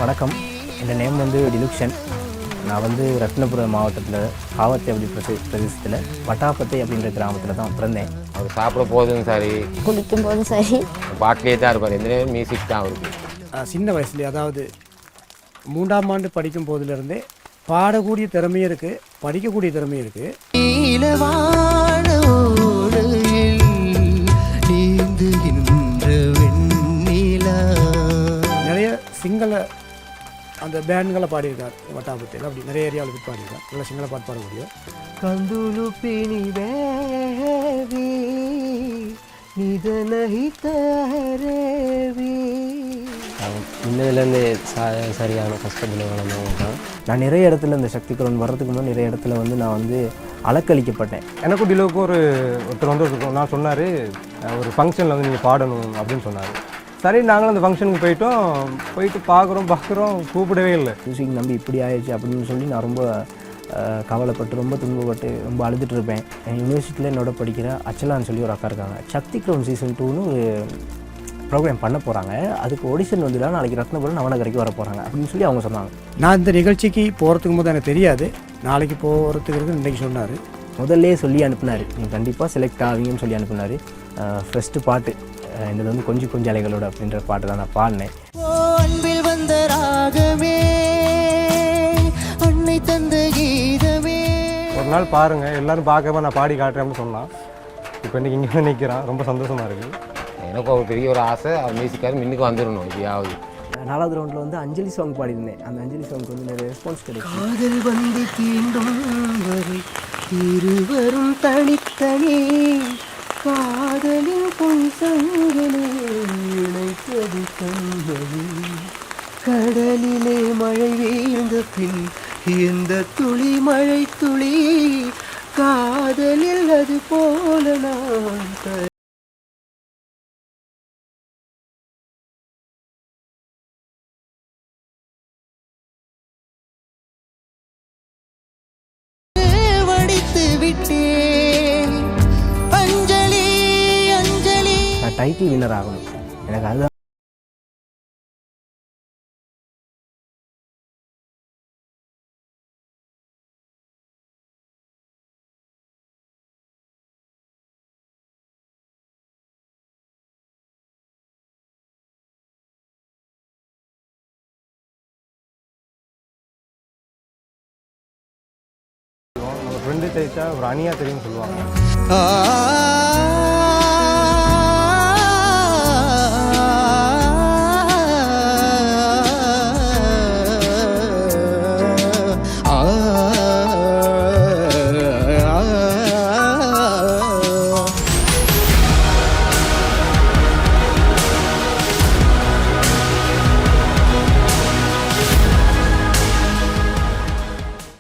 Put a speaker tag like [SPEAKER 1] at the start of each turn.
[SPEAKER 1] வணக்கம். என் நேம் வந்து டிலுக்ஷன். நான் வந்து ரத்னபுரம் மாவட்டத்தில் காவத்தை அப்படி பிரதேசத்தில் வட்டாப்பத்தை அப்படின்ற கிராமத்தில் தான் பிறந்தேன்.
[SPEAKER 2] அவர் சாப்பிட போதும் சரி,
[SPEAKER 3] குளிக்கும் போதும் சரி,
[SPEAKER 2] பாட்டிலே தான் இருப்பார். எந்த நேரம் மியூசிக் தான் அவருக்கு.
[SPEAKER 4] சின்ன வயசுலேயே, அதாவது 3ஆம் ஆண்டு படிக்கும் போதிலிருந்தே பாடக்கூடிய திறமையும் இருக்குது, படிக்கக்கூடிய திறமையும் இருக்குது. நிறைய சிங்கள அந்த பேண்டுகளை பாடியிருக்கார் வட்டாபத்தில். அப்படி நிறைய ஏரியாவில் பாடியிருக்கார். நல்ல சிங்கள பாட்டு பாடக்கூடிய கந்துலுப்பினி வேவி நிதனஹிதரேவி.
[SPEAKER 1] இன்னதுலேருந்து சரியான கஷ்டத்தில் வளர்ந்தவங்க தான். நான் நிறைய இடத்துல இந்த சக்தி குரல் வர்றதுக்கு முன்னாடி நிறைய இடத்துல வந்து நான் வந்து அலக்களிக்கப்பட்டேன்.
[SPEAKER 5] எனக்கும் டிலோவுக்கு ஒருத்தர் வந்து இருக்கும். நான் சொன்னார், ஒரு ஃபங்க்ஷனில் வந்து நீங்கள் பாடணும் அப்படின்னு சொன்னார். சரி, நாங்களும் அந்த ஃபங்க்ஷனுக்கு போயிட்டு பார்க்குறோம், கூப்பிடவே இல்லை.
[SPEAKER 1] மியூசிக் நம்பி இப்படி ஆயிடுச்சு அப்படின்னு சொல்லி நான் ரொம்ப கவலைப்பட்டு, ரொம்ப துன்பப்பட்டு, ரொம்ப அழுதுட்டு இருப்பேன். யூனிவர்சிட்டியில் என்னோட படிக்கிற அச்சலான்னு சொல்லி ஒரு அக்கா இருக்காங்க. சக்தி க்ரௌன் சீசன் 2ன்னு ஒரு ப்ரோக்ராம் பண்ண போகிறாங்க. அதுக்கு ஆடிஷன் வந்துடா, நாளைக்கு ரத்னபுரம் நவநகரிக்கு வர போகிறாங்க அப்படின்னு சொல்லி அவங்க சொன்னாங்க.
[SPEAKER 4] நான் இந்த நிகழ்ச்சிக்கு போகிறதுக்கு போது எனக்கு தெரியாது, நாளைக்கு போகிறதுக்கு இன்றைக்கி சொன்னார்.
[SPEAKER 1] முதல்லே சொல்லி அனுப்புனார், நீங்கள் கண்டிப்பாக செலக்ட் ஆவீங்கன்னு சொல்லி அனுப்புனார். ஃபஸ்ட்டு பாட்டு இதில் வந்து கொஞ்சம் கொஞ்சம் அலைகளோட அப்படின்ற பாட்டு தான் நான் பாடினேன்.
[SPEAKER 6] அன்பில் வந்த ராகமே, அன்னை தந்த கீதமே.
[SPEAKER 5] ஒரு நாள் பாருங்கள், எல்லோரும் பார்க்காம நான் பாடி காட்டுறேன்னு சொன்னான். இப்போ இன்றைக்கி இங்கே வந்து நிற்கிறான். ரொம்ப சந்தோஷமாக இருக்குது.
[SPEAKER 2] எனக்கு ஒரு பெரிய ஒரு ஆசை, அவர் மியூசிக்காக முன்னுக்கு வந்துடணும். இப்பயாவது
[SPEAKER 1] 4வது ரவுண்டில் வந்து அஞ்சலி சாங் பாடியிருந்தேன். அந்த அஞ்சலி சாங்க்கு வந்து நிறைய ரெஸ்பான்ஸ் கிடைக்கும்.
[SPEAKER 6] காதல் வந்து தீண்டும் வரை இருவரும் தனித்தனி, காதலின் பொன்சங்களே இணைத்தது கண்களே. கடலிலே மழை வீழ்ந்த பின் இந்த துளி மழை துளி, காதலில் அது போல நான் வடித்து விட்டேன். அஞ்சலி அஞ்சலி.
[SPEAKER 1] நான் டைட்டில் வின்னர் ஆகணும், எனக்கு அதுதான்.
[SPEAKER 5] நம்ம ஃப்ரெண்டு தெரிச்சா ஒரு அணியாக தெரியும்னு சொல்லுவாங்க.
[SPEAKER 6] ஆ